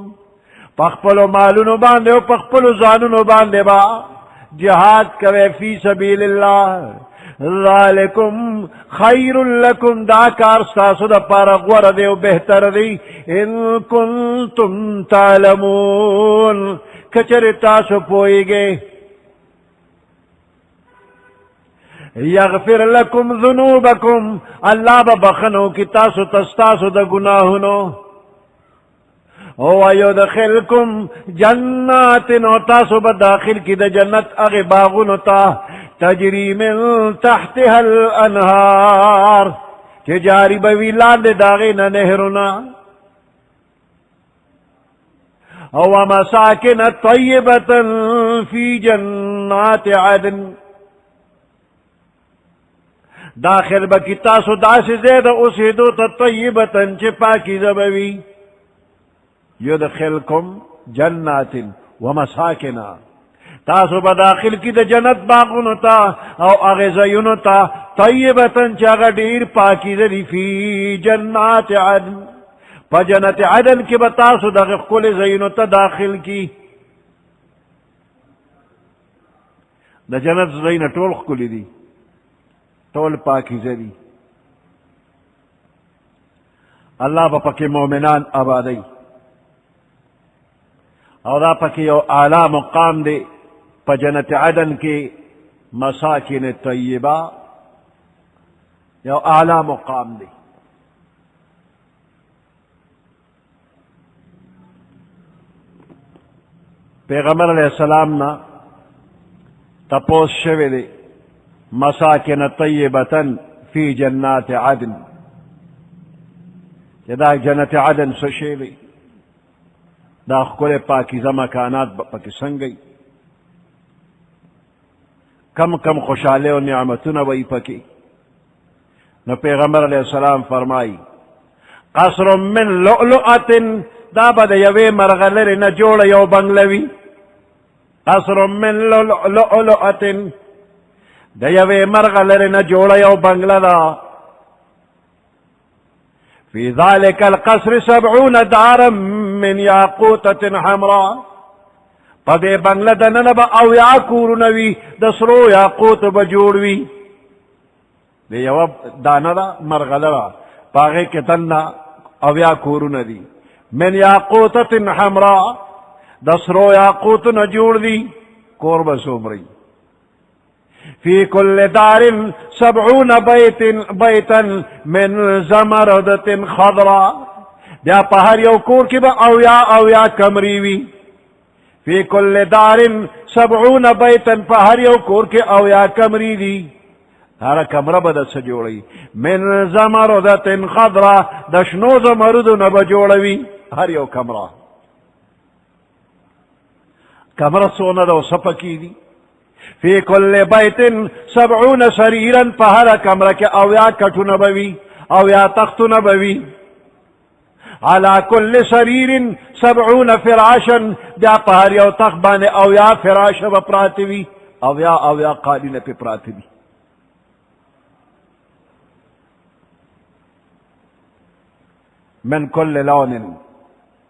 پخپلو مالونو باندے و پخپلو زانونو باندے با جہاد کوئے فی سبیل اللہ ذالکم خیر لکم دا کار ستاسو دا پارا غور دے و بہتر دی ان کنتم تعلمون کچر تاسو پوئی گے یغفر لکم ذنوبکم اللہ ببخنو کی تاسو تستاسو دا گناہنو وَيُدْخِلْكُمْ جَنَّاتٍ وَتَاسُ بَدَاخِلْ کی دا جنت اغی باغنو تا تجری من تحتها الانہار کہ جاری بوی لاند داغین نہرنا وَمَسَاكِنَ طَيِّبَةً فِي جَنَّاتِ عَدْنٍ داخل بکی تاسو داس زید اسیدو تا طیبتن چی پاکی زبوی یدخلکم جنات ومساکنا تاسو بداخل کی دا جنت باغنو تا او اغزینو تا طیبتن چی اغا دیر پاکی زدی فی جنات عدن پا جنت عدن کی بتاسو دا کل زینو تا داخل کی دا جنت زین طول کلی دی طول پاکیزه دی اللہ با پکی مومنان آبادی اور دا پکی یو اعلی مقام دی پا جنت عدن کی مساکن طیبہ یو اعلی مقام دی پیغمبر علیہ السلام نا تپوس شوی دی مساکن طیبتن فی جنات عدن دا جنت عدن سشیلی دا خکل پاکیزہ مکانات پاکی سنگئی کم کم خوشحالے و نعمتون وی پاکی نو پیغمبر علیہ السلام فرمائی قصر من لؤلؤت دا بدا یوی مرغلر نجوڑ یو بنگلوی قصر من لؤلؤت دا یوی مرغلر نجوڑ یو بنگلہ دا فی ذالک القصر 70 دارا من یاقوتت حمراء پدے بنگلہ دننبا او یاکورنوی دسرو یاقوت بجوڑوی دے یو دانا دا مرغلہ پاگے کتننا او یاکورن دی من یاقوتت حمراء دسرو یاقوت نجوڑ دی کور بسومری فی کل دار 70 بیتا من زمردت خضراء بیا پہر یو کور کی با اویا کمریوی فی کل دار 70 بیتا پہر یو کور کی اویا کمری دی ہر کمرہ بدت سجوڑی من زمردت خضراء دشنو زمردو نبا جوڑوی ہر یو کمرہ کمرہ سونا دو سپکی دی فی کل بیت 70 سریرا پہر کمرہ کے اویا کٹو نبوی اویا تختو نبوی علا کل سریر 70 فراشا بیا پہر یو تخت بانے اویا فراش بپراتوی اویا قالین پی پراتوی من کل لون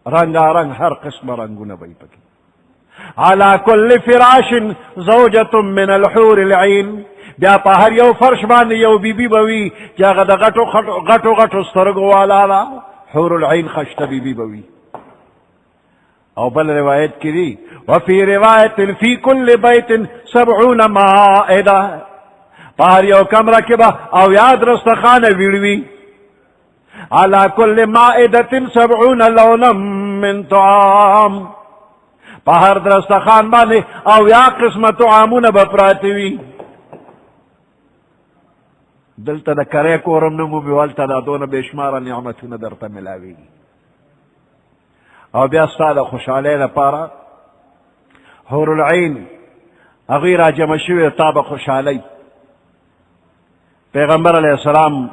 رنگا رنگ ہر قسم رنگو نبوی پکی على كل فراش زوجة من الحور العين بیا پہر یو فرش باندې یو بی بی بوی جاغه د غټو سترګو والا حور العين خشت بی بی بوی او بل روایت کی دی وفي روایت فی کل بیت 70 مائدہ پہر یو کمرہ کے با او یاد رستخانه ویڑوی على كل مائدة 70 لونا من طعام پہر درستخان بانے او یا قسمت عامون بپراتوی دلتا دا کرے کورم نمو بیوالتا دا دون بیشمارا نعمتون درتا ملاوی او بیا ستا خوشحالی لپارا حور العین اغیر جمشوی تاب خوشحالی پیغمبر علیہ السلام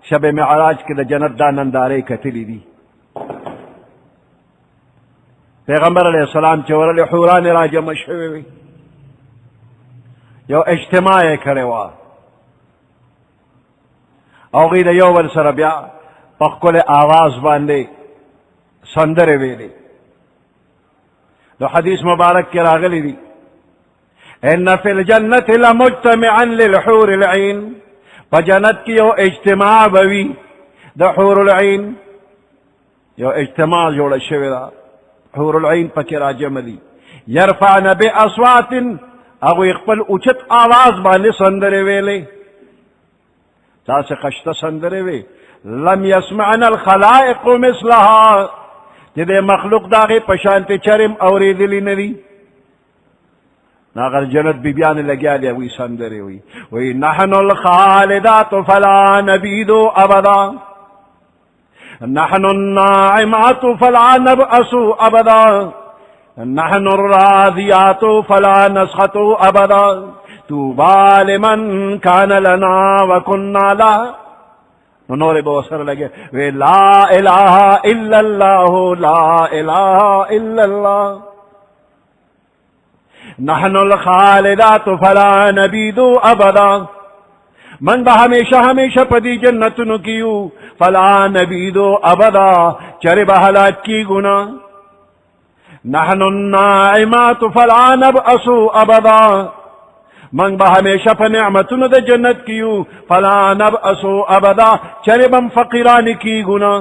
شب معراج کے دا جنت دا نندارے کتلی دی پیغمبر علیہ السلام چورل حوران راجم شوی یو اجتماع کرے وا او غید یو ول سره بیا پخکل آواز باندې سندره ویلي دو حدیث مبارک کی راغلی دی ان فی الجنت لمجتمعا للحور العین فجنت کی یو اجتماع بوی دا حور العین یو اجتماع جوڑا شوی دا حور العین پکی راجم دی یرفعن بی اصوات اگو اقبل اچت آواز باندې سندره ویلي تاسے خشت سندره وی لم يسمعن الخلائق مثلها جدے مخلوق داغی پشانت چرم اوریدلی ندی ناغر جنت بی بیان لگیا لیا وی سندره وی نحن الخالدات فلا نبیدو ابدا نحن الناعمات فلا نبأسو ابدا نحن الراضیات فلا نسخطو ابدا توبا لمن کان لنا وکننا لا نور بوسر لگے وی لا الہ الا اللہ لا الہ الا اللہ نحن الخالدات فلا نبیدو ابدا من با ہمیشہ ہمیشہ پدی جنتن کیو فلا نبیدو ابدا چرے بہلاک کی گنا نحن الناعمات فلا نبأسو ابدا من با ہمیشہ پا نعمتن دا جنت کیو فلا نبأسو ابدا چرے بم فقیران کی گنا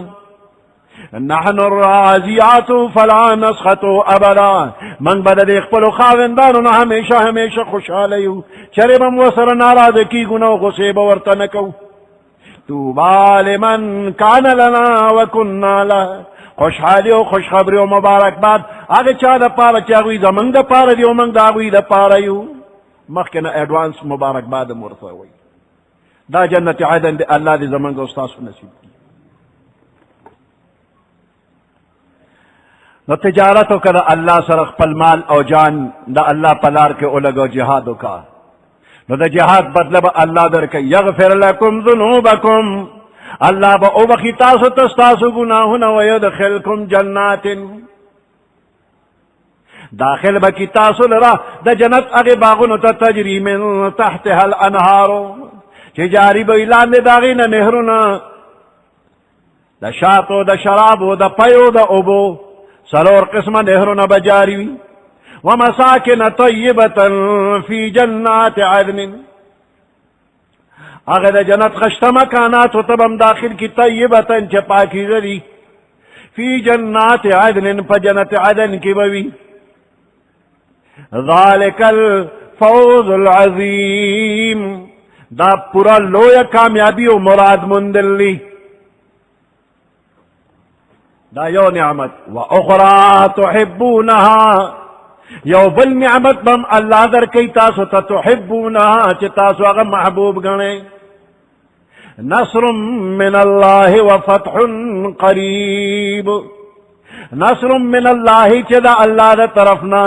نحن الرازیات فلا نسخطو ابدا من با دا اقبلو خاوندانو ہمیشہ ہمیشہ خوشحالیو چرے بم وسر ناراض کی گنا غصیب ورطنکو توبا لمن کان لنا وکننا لہ خوشحالی و خوشخبری و مبارک باد آگے چاہ دا پارا چاہوی دا منگ دا پارا دیو منگ دا آگوی دا پارا یو مخکنا ایڈوانس مبارک باد مرتا ہوئی دا جنت عدن دی اللہ دی زمان دا استاذ نصیب کی نو تجارتو کا دا اللہ سرخ پل مال او جان دا اللہ پلار کے اولگو جہادو کا نو دا جہاد بدلب اللہ در کے یغفر لکم ذنوبکم اللہ با او بخی تاسو تستاسو گناہونا ویدخلکم جنات داخل بکی تاسو لرا دا جنت اگے باغنو تا تجری من تحتها الانہارو چی جاری بیلان دے داغین نہرونا دا شاتو دا شرابو دا پیو دا ابو سلور قسم نہرونا بجاریوی ومساکن طیبتا فی جنات عدن اگر دا جنت خشت مکاناتو تبم داخل کی طیبتا چپا کی غری فی جنات عدن پا جنت عدن کی بوی ذالک الفوز العظیم دا پورا لویا کامیابی و مراد مندلی دا یو نعمت و اخرى تحبونها یو بل نعمت بم اللہ در کئی تاسو تا تحبونها چی تاسو اگر محبوب گنے نصر من اللہ و فتح قریب نصر من اللہ چی دا اللہ دا طرفنا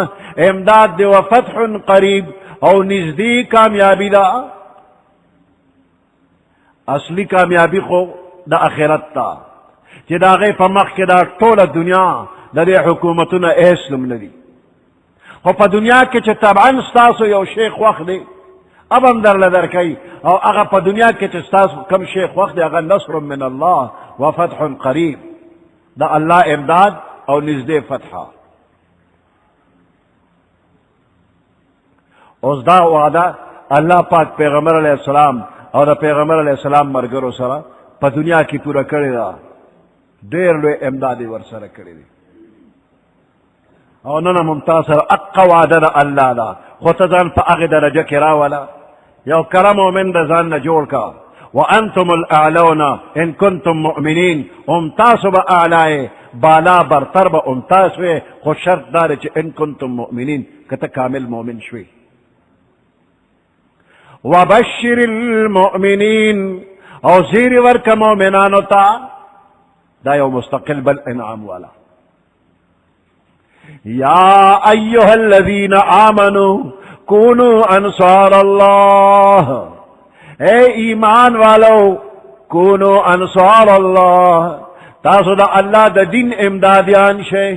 امداد دی و فتح قریب او نزدی کامیابی دا اصلی کامیابی خو دا اخرت تا چی دا غی پا مخ کے دا طول دنیا دا دی حکومتنا اسلم ندی خو پا دنیا کے چی طبعا ستاسو یو شیخ وقت دی اب ہم در لدر کئی او اگا پا دنیا کے چی ستاسو کم شیخ وقت دی اگا نصر من اللہ و فتح قریب دا اللہ امداد او نزد فتحہ اس دا وعدہ اللہ پاک پیغمبر علیہ السلام اور دا پیغمبر علیہ السلام مرگرو سرا پا دنیا کی پورا کرے دا دیر لوے امدادی ورسر کرے دی او ننا ممتاثر اقا وعدہ دا اللہ دا خطزان پا اغی درجہ کرا والا یو کرم مومن دا زان نجوڑ کا وانتم الاعلون ان کنتم مؤمنین امتاسو با اعلائے بالا برتر با امتاسوے خود شرط دارے چھ ان کنتم مؤمنین کتا کامل مومن شوی وبشر المؤمنین او زیر ورک مومنانو تا دا یو مستقل بل انعام والا یا ایها الذین آمنوا کونوا انصار اللہ اے ایمان والو کونوا انصار اللہ تاسو دا اللہ دا دین امدادیان شے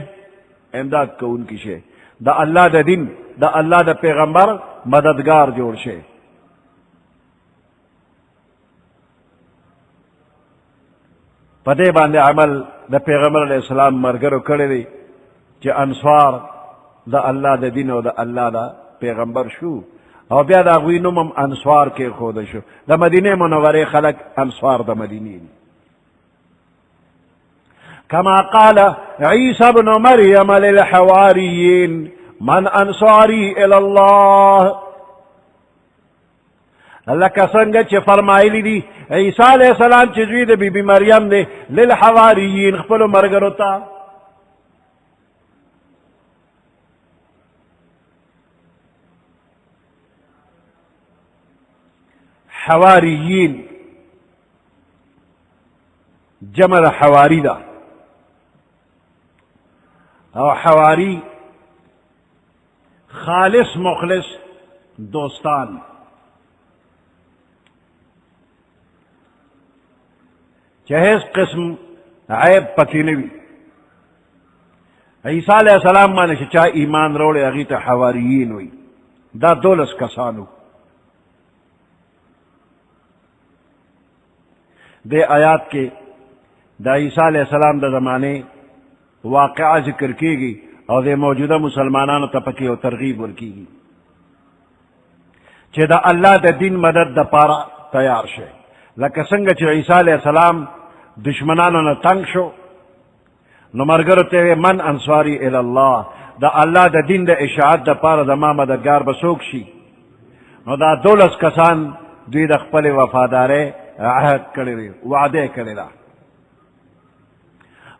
امداد کون کی شے دا اللہ دا دین دا اللہ دا پیغمبر مددگار جوڑ شے پدے باندے عمل دا پیغمبر علیہ السلام مرگرو کڑے دی چے انصار دا اللہ دا دین و دا اللہ دا پیغمبر شو او بیا دا غوی نمم انصار کے خود شو دا مدینہ منورے خلق انصار دا مدینی دی كما قال عيسى ابن مريم للحواريين من انصاري الى الله اللہ کا سنگ چھ فرمائلی دی عیسیٰ علیہ السلام چھ جوید بی بی مریم دے للحواریین خپلو مرگرو تا حواریین جمع حواری دا او حواری خالص مخلص دوستان چہیز قسم عیب پکینوی عیسیٰ علیہ السلام مانے چاہ ایمان روڑے اگیت حواریین ہوئی دا دولس کسانو دے آیات کے دا عیسیٰ علیہ السلام دا زمانے واقعہ ذکر کی گی اور دے موجودہ مسلمانانو تپکی و ترغیب ورکی گی چہ دا اللہ دا دین مدد دا پارا تیار شے لکہ سنگ چہ عیسیٰ علیہ السلام دشمنانو نا تنگ شو نو مرگرو تیوے من انصاری الاللہ دا اللہ دا دین دا اشاعت دا پارا دا ما مددگار بسوک شی نو دا دولس کسان دوی دا خپل وفادارے عہد کرے وعدے کرے دا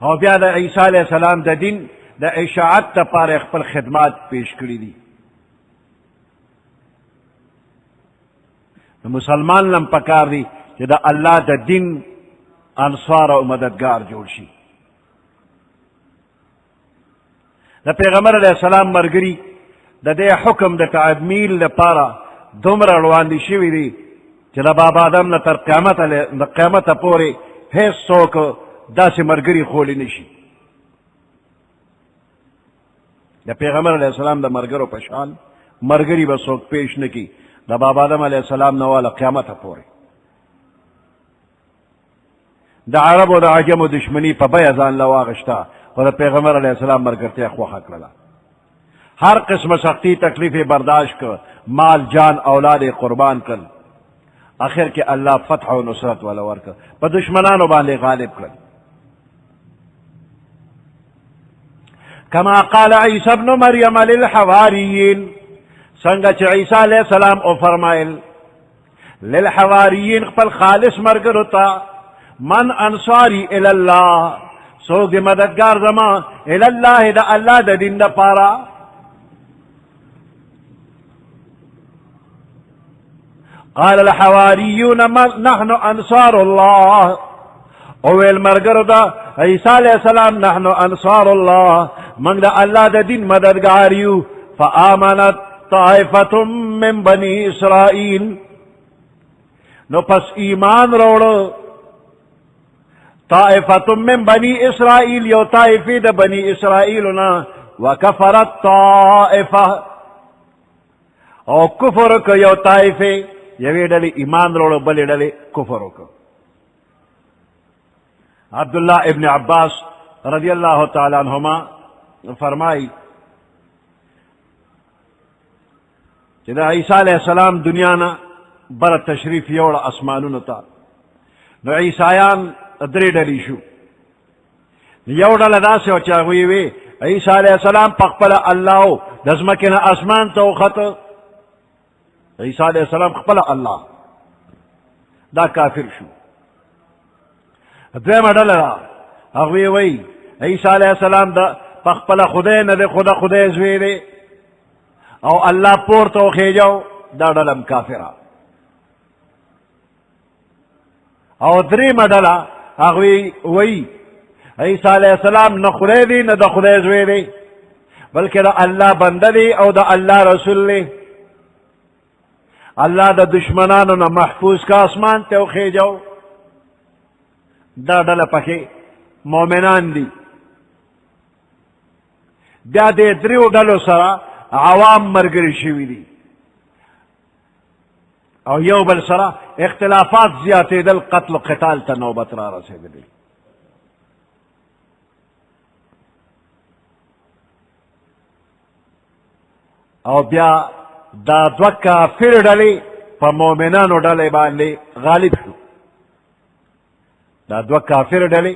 اور بیا دا عیسیٰ علیہ السلام دا دین دا اشاعت دا پارا خپل خدمات پیش کری دی مسلمان لم پکار دی کہ دا اللہ دا دین انصار و مددگار جوڑ شی دا پیغمبر علیہ السلام مرگری دا دے حکم دا تعمیل دا پارا دمر رواندی شوی دی کہ دا باب آدم نا تر قیامت پورے حیث سوک دا سے مرگری خولی نشی دا پیغمبر علیہ السلام دا مرگرو پشان مرگری بسوک پیش نکی دا باب آدم علیہ السلام نوالا قیامت پورے دا عرب و دا عجم و دشمنی پا بی ازان لواغشتا و دا پیغمبر علیہ السلام مرگرتے اخوہ حق للا ہر قسم سختی تکلیف برداشت کر مال جان اولاد قربان کر آخر کے اللہ فتح و نصرت والا ورکر پا دشمنانو باندے غالب کر کما قال عیسی ابن مریم للحواریین سنگا چھ عیسیٰ علیہ السلام او فرمائل للحواریین خپل خالص مرگر تا من انصاری الاللہ سوگ دی مددگار زمان الاللہ دا اللہ دا دین دا پارا قال الحواریون نحن انصار اللہ اویل مرگر دا عیسیٰ علیہ السلام نحن انصار اللہ من دا اللہ دا دین مددگاریو فآمنت طائفت من بنی اسرائیل نو پس ایمان روڑو طائفت من بنی اسرائیل یو طائفی دا بنی اسرائیلنا وکفرت طائفہ او کفر کا یو طائفی یوی ڈلی ایمان روڑو بلی ڈلی کفر کا عبداللہ ابن عباس رضی اللہ تعالیٰ عنہما فرمائی کہ دا عیسیٰ علیہ السلام دنیا نا بر تشریف یوڑا اسمانون تا نو عیسیان دری ڈلی شو یوڑا لدا سے وچاگوئی وی عیسیٰ علیہ السلام پقبل اللہ دزمکن اسمان تو خط عیسیٰ علیہ السلام قبل اللہ دا کافر شو دویم ڈلرا اغوی وی عیسیٰ علیہ السلام دا پقبل خدے ندے خدا خدے زوی دے او اللہ پور تو خیجاو دا ڈلم کافرہ او دریم ڈلا اغوی وی عیسیٰ علیہ السلام نہ خدے دی نہ دا خدے زوی دی بلکہ دا اللہ بندہ دی او دا اللہ رسول دی اللہ دا دشمنانو نہ محفوظ کا آسمان تے خیجاو دا ڈلا پکے مومنان دی بیا دې دریو ډلو سره عوام مرګري شوي دي او یو بل سره اختلافات زیاتېدل، قتل و قتال ته نوبت را رسېدلی. او بیا دا دوه کافر ډلې په مؤمنانو ډلې باندې غالب شو. دا دوه کافر ډلې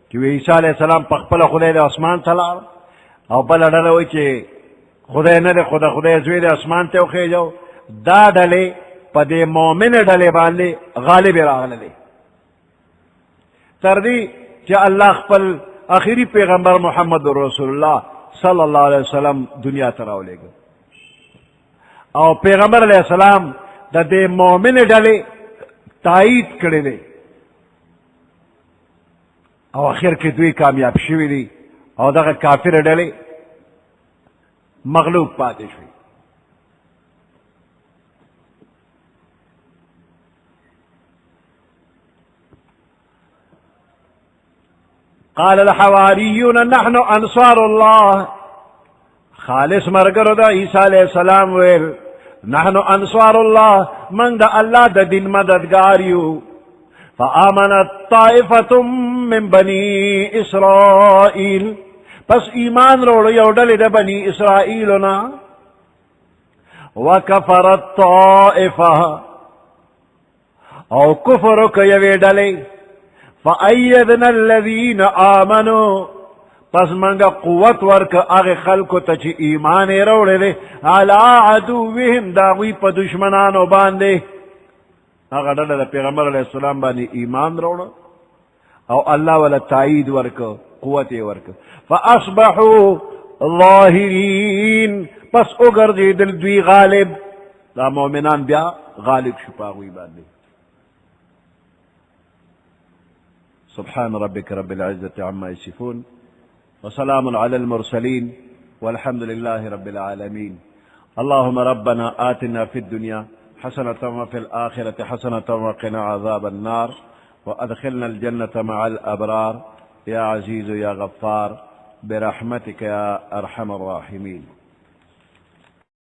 چې عیسی علیه السلام په خپله خدای د اسمان ته لاړ، او بله ډله وایي چې خدای نه دی، خدای زوی د اسمان ته وخېږو. دا ډلې په دې مؤمنه ډلې باندې غالب راغللې تر دې چې الله خپل آخري پیغمبر محمد رسول الله صلی الله علیه وسلم دنیا ته راولېږه، او پیغمبر علیه السلام د دې مؤمنه ډلې تایید کړی دی، او اخر کې دوی کامیاب شوي دي او دغه کافر ډلې مغلوب پاتې شوي. قال الحواریون نحن انصار الله، خالص مرګرو د عیسی علیه السلام ویل نحن انصار الله، من د الله د دین مددگار یو. فآمنت طائفة من بني اسرائیل، پس ایمان روڑو یو ڈلی د بنی اسرائیلنا. وکفرت طائفة، او کفرو که یوی ڈلی. فأيدنا الذين آمنوا، پس منگا قوت ورک اغی خلقو تا چی ایمان روڑے دے علا عدوهم داغوی پا دشمنانو باندے. اغا ڈالا دا پیغمبر علیہ السلام باندے ایمان روڑا او اللہ والا تائید ورک قوت ورک. فاصبحوا ظاہرین، پس اگر دل دوی غالب، دا مومنان بیا غالب شپاغوی باندے. سبحان ربك رب العزة عما يصفون وسلام على المرسلين والحمد لله رب العالمين. اللهم ربنا آتنا في الدنيا حسنة وفي الآخرة حسنة وقنا عذاب النار وأدخلنا الجنة مع الأبرار يا عزيز يا غفار برحمتك يا أرحم الراحمين.